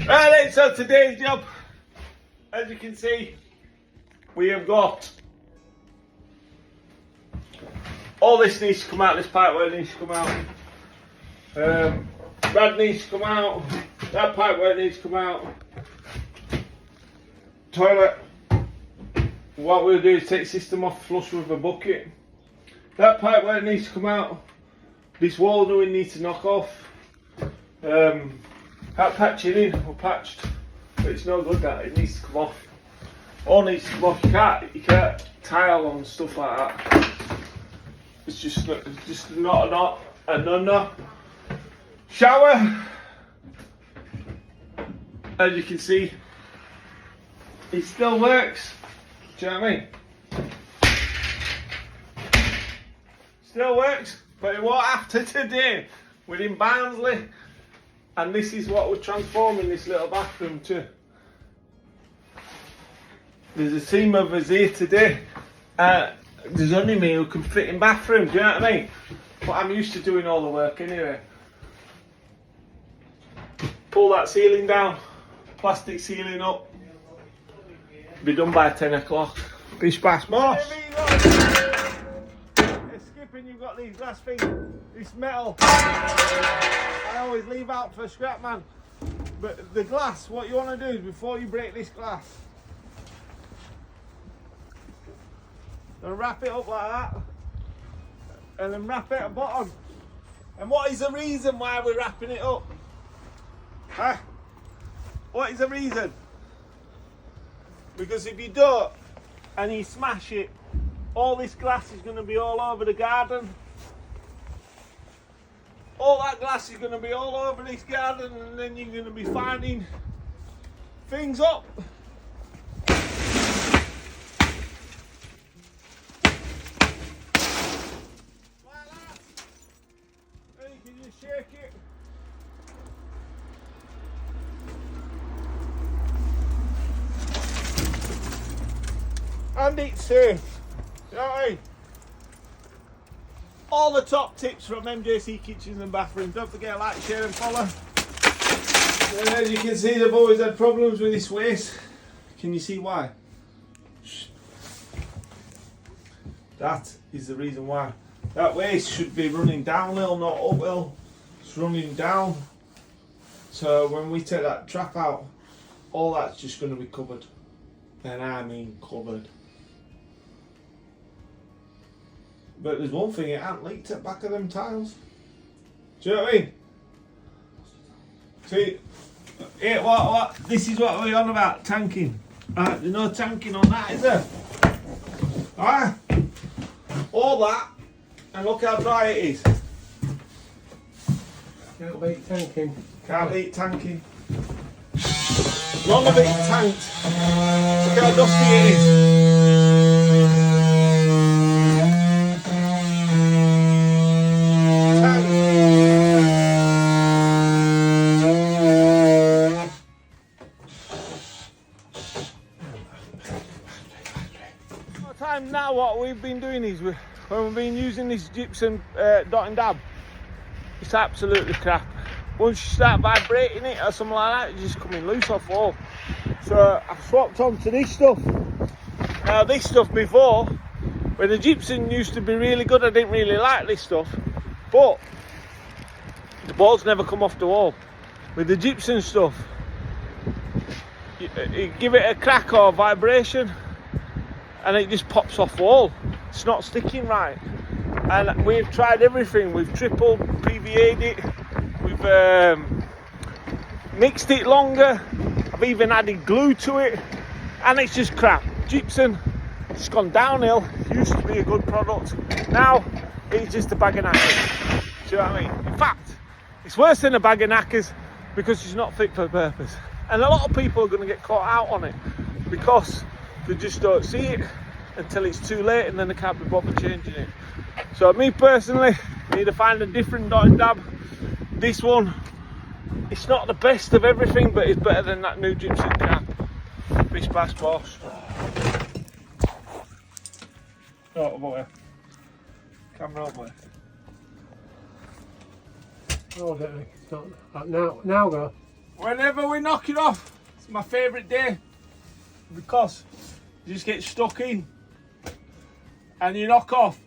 Right, so today's job, as you can see, we have got all this needs to come out, this pipework needs to come out, Brad needs to come out, that pipework needs to come out, toilet, what we'll do is take the system off, flush with a bucket, that pipework needs to come out, this wall doing needs to knock off, that patching in, we're patched, but it's no good that, it needs to come off. All needs to come off, you can't tile on stuff like that. It's just not a no. Shower, as you can see, it still works. Do you know what I mean? Still works, but it won't after today. We're in Barnsley, and this is what we're transforming this little bathroom to. There's a team of us here today. There's only me who can fit in bathrooms, do you know what I mean? But I'm used to doing all the work anyway. Pull that ceiling down, plastic ceiling up. Be done by 10 o'clock. Bish bash bosh. Skipping, you've got these glass things, this metal. I always leave out for scrap, man. But the glass, what you want to do is before you break this glass, and wrap it up like that, and then wrap it at the bottom. And what is the reason why we're wrapping it up? Huh? What is the reason? Because if you don't, and you smash it, all this glass is going to be all over the garden. All that glass is going to be all over this garden, and then you're going to be finding things up. Shake it. And it's safe. You know what I mean? All the top tips from MJC Kitchens and Bathrooms. Don't forget to like, share and follow. And as you can see, they've always had problems with this waste. Can you see why? That is the reason why. That waste should be running downhill, not uphill. It's running down. So when we take that trap out, all that's just going to be covered. And I mean covered. But there's one thing, it ain't leaked at the back of them tiles. Do you know what I mean? See, what? This is what we're on about, tanking. There's no tanking on that, is there? All that. And look how dry it is. Can't beat tanking. Can't beat tanking. None of it's tanked. Look how dusty it is. Time now, what we've been doing is when we've been using this gypsum dot and dab, it's absolutely crap. Once you start vibrating it or something like that, it's just coming loose off wall. So I've swapped onto this stuff. Now this stuff before, when the gypsum used to be really good, I didn't really like this stuff, but the balls never come off the wall. With the gypsum stuff, you give it a crack or vibration, and it just pops off wall. It's not sticking right. And we've tried everything. We've triple PVA'd it. We've mixed it longer. I've even added glue to it. And it's just crap. Gypsum, it's gone downhill. It used to be a good product. Now, it's just a bag of knackers. Do you know what I mean? In fact, it's worse than a bag of knackers because it's not fit for purpose. And a lot of people are going to get caught out on it because they just don't see it until it's too late, and then they can't be bothered changing it. So me personally, I need to find a different dot and dab. This one, it's not the best of everything, but it's better than that new gypsum crap. Bish bash bosh. Oh boy. Camera over. Oh, I don't think it's not. Now go. whenever we knock it off, it's my favourite day because you just get stuck in and you knock off.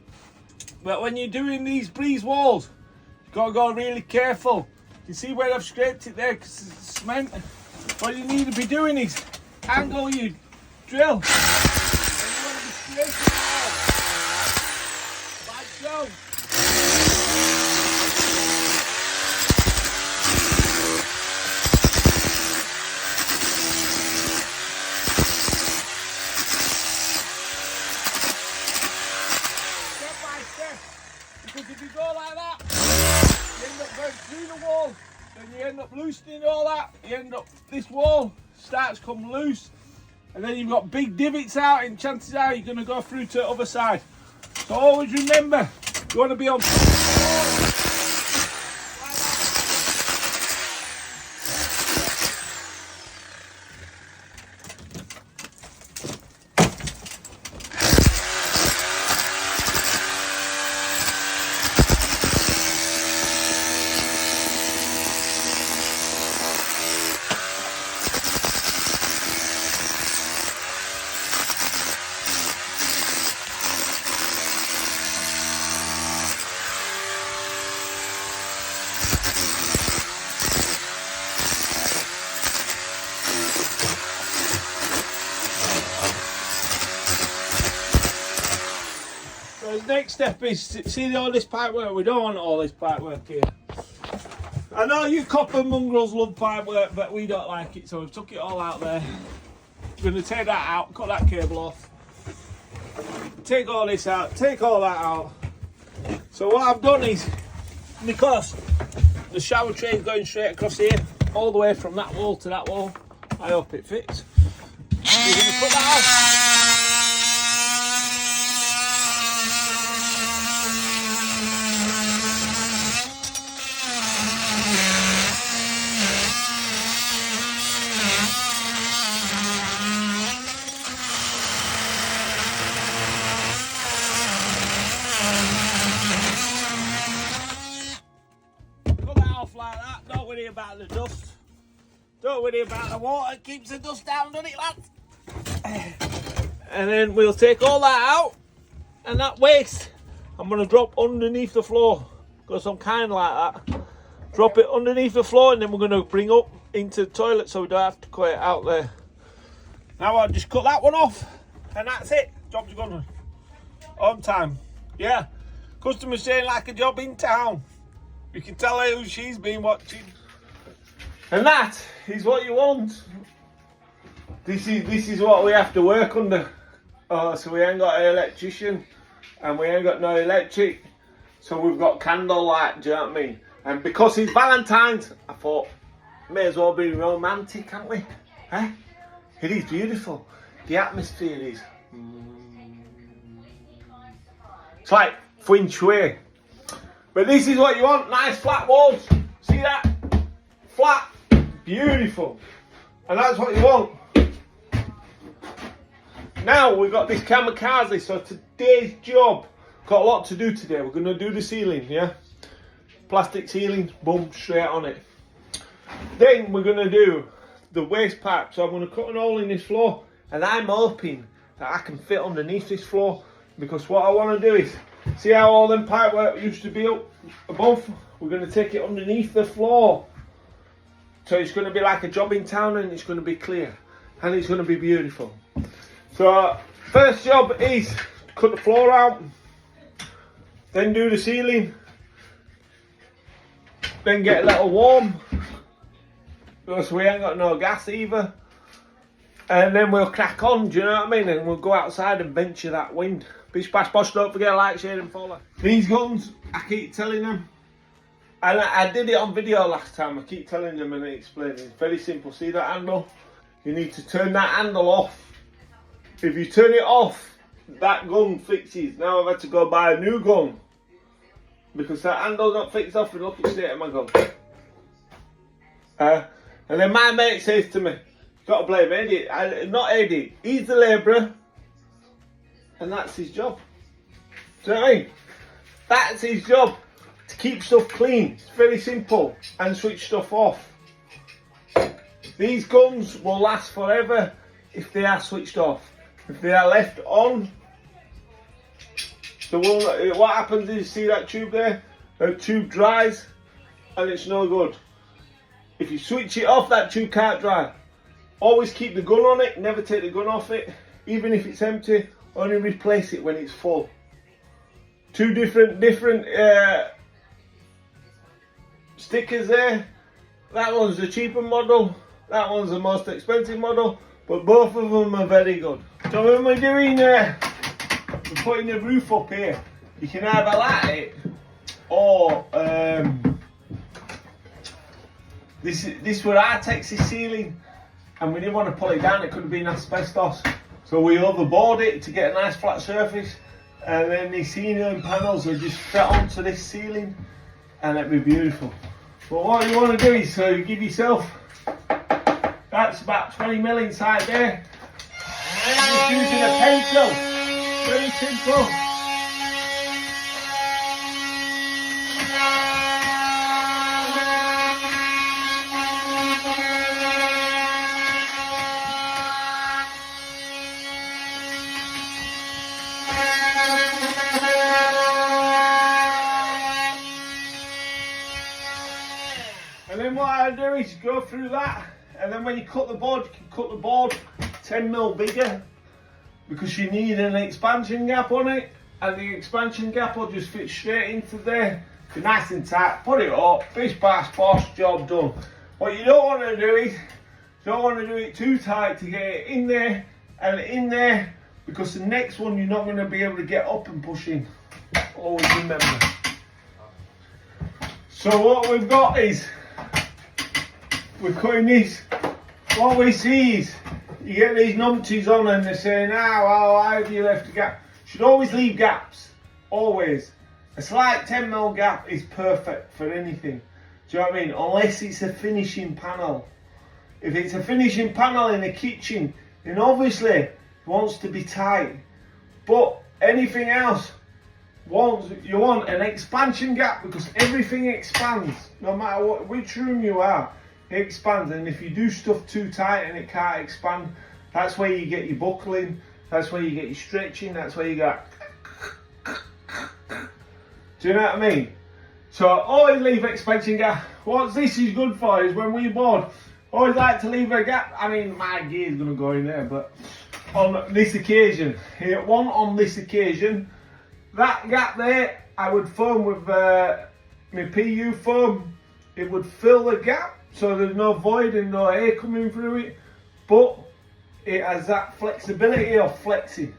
But when you're doing these breeze walls, you've got to go really careful. You see where I've scraped it there because it's cement. What you need to be doing is angle your drill. And you want to be scraping it out. Like so. Step by step. Because if you go like that, you end up going through the wall. Then you end up loosening all that. You end up, this wall starts to come loose. And then you've got big divots out, and chances are you're going to go through to the other side. So always remember, you want to be on top of the wall. So the next step is, see all this pipe work? We don't want all this pipe work here. I know you copper mongrels love pipe work, but we don't like it, so we've took it all out there. We're going to take that out, cut that cable off, take all this out, take all that out. So what I've done is, because the shower tray is going straight across here, all the way from that wall to that wall, I hope it fits. We're going to put that off. Like that, don't worry about the dust, don't worry about the water, it keeps the dust down, doesn't it, lads? And then we'll take all that out, and that waste I'm going to drop underneath the floor, because I'm kind of like that. Drop it underneath the floor, and then we're going to bring up into the toilet so we don't have to cut it out there. Now I'll just cut that one off, and that's it. Job's gone on time. Yeah, customer's saying like a job in town. You can tell her who she's been watching. And that is what you want. This is what we have to work under. Oh, so we ain't got an electrician and we ain't got no electric. So we've got candlelight, do you know what I mean? And because it's Valentine's, I thought, may as well be romantic, can't we? Eh? It is beautiful. The atmosphere is... It's like feng shui. But this is what you want, nice flat walls. See that? Flat, beautiful. And that's what you want. Now we've got this kamikaze, so today's job, got a lot to do today. We're going to do the ceiling, yeah? Plastic ceiling, boom, straight on it. Then we're going to do the waste pipe. So I'm going to cut an hole in this floor, and I'm hoping that I can fit underneath this floor, because what I want to do is, see how all them pipe work used to be up above? We're going to take it underneath the floor. So it's going to be like a job in town, and it's going to be clear. And it's going to be beautiful. So first job is to cut the floor out. Then do the ceiling. Then get a little warm. Because we ain't got no gas either. And then we'll crack on, do you know what I mean? And we'll go outside and venture that wind. Bish bash bosh, don't forget to like, share and follow. These guns, I keep telling them, and I did it on video last time, I keep telling them and explaining. It's very simple. See that handle? You need to turn that handle off. If you turn it off, that gun fixes. Now I've had to go buy a new gun, because that handle's not fixed off, and look at the state of my gun. And then my mate says to me, got to blame Eddie. Not Eddie, he's the labourer. And that's his job. Do you know what I mean? That's his job. To keep stuff clean. It's very simple. And switch stuff off. These guns will last forever if they are switched off. If they are left on, what happens is, you see that tube there? The tube dries and it's no good. If you switch it off, that tube can't dry. Always keep the gun on it, never take the gun off it. Even if it's empty, only replace it when it's full. Two different stickers there. That one's the cheaper model, that one's the most expensive model, but both of them are very good. So when we're doing, we're putting the roof up here, you can either light it or this were our Texas ceiling, and we didn't want to pull it down, it could have been asbestos. So we overboard it to get a nice flat surface, and then the ceiling panels are just fit onto this ceiling, and it'd be beautiful. But what you want to do is, so you give yourself, that's about 20mm inside there. And just using a pencil, very simple. And then what I do is go through that, and then when you cut the board, you can cut the board 10mm bigger, because you need an expansion gap on it, and the expansion gap will just fit straight into there. Be nice and tight, put it up, bish bash bosh, job done. What you don't want to do is, you don't want to do it too tight to get it in there and in there, because the next one you're not going to be able to get up and push in. Always remember. So what we've got is, we're cutting this. What we see is, you get these numpties on and they're saying, why have you left a gap? You should always leave gaps, always. A slight 10mm gap is perfect for anything. Do you know what I mean? Unless it's a finishing panel. If it's a finishing panel in a kitchen, then obviously it wants to be tight. But anything else, you want an expansion gap, because everything expands, no matter which room you are. It expands, and if you do stuff too tight and it can't expand, that's where you get your buckling, that's where you get your stretching, that's where you get. Do you know what I mean? So always leave expansion gap. What this is good for is when we board, always like to leave a gap. I mean, my gear is going to go in there, but on this occasion, on this occasion, that gap there, I would foam with my PU foam. It would fill the gap, so there's no void and no air coming through it, but it has that flexibility of flexing.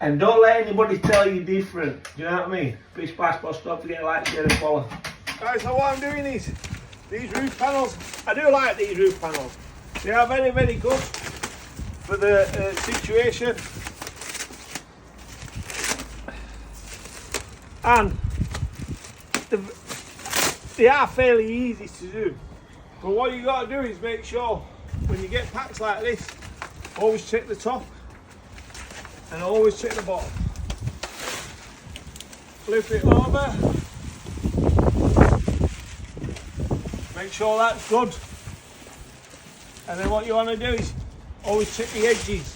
And don't let anybody tell you different. Do you know what I mean? Bish bash bosh, don't forget to like, share and follow. Right, so what I'm doing is, these roof panels, I do like these roof panels. They are very, very good for the situation. And they are fairly easy to do. But what you got to do is make sure when you get packs like this, always check the top and always check the bottom. Flip it over. Make sure that's good. And then what you want to do is always check the edges.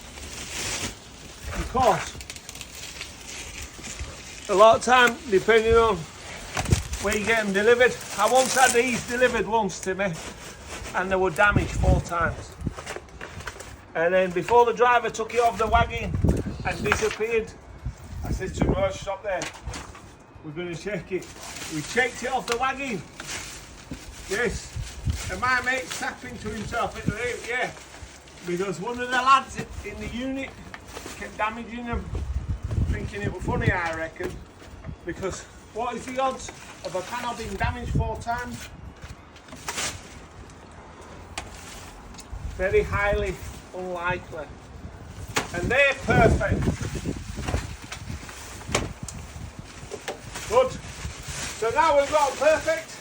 Because a lot of time, depending on where you get them delivered. I once had these delivered once to me, and they were damaged 4 times. And then before the driver took it off the wagon and disappeared, I said to him, "Oh, stop there. We're going to check it." We checked it off the wagon. Yes. And my mate's tapping to himself at the rate, yeah. Because one of the lads in the unit kept damaging them, thinking it was funny, I reckon. Because what is the odds of a panel being damaged 4 times? Very highly unlikely. And they're perfect. Good. So now we've got perfect.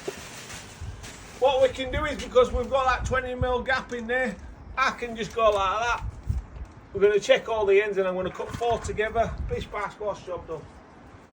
What we can do is, because we've got that 20mm gap in there, I can just go like that. We're going to check all the ends and I'm going to cut 4 together. Bish bash bosh, job done.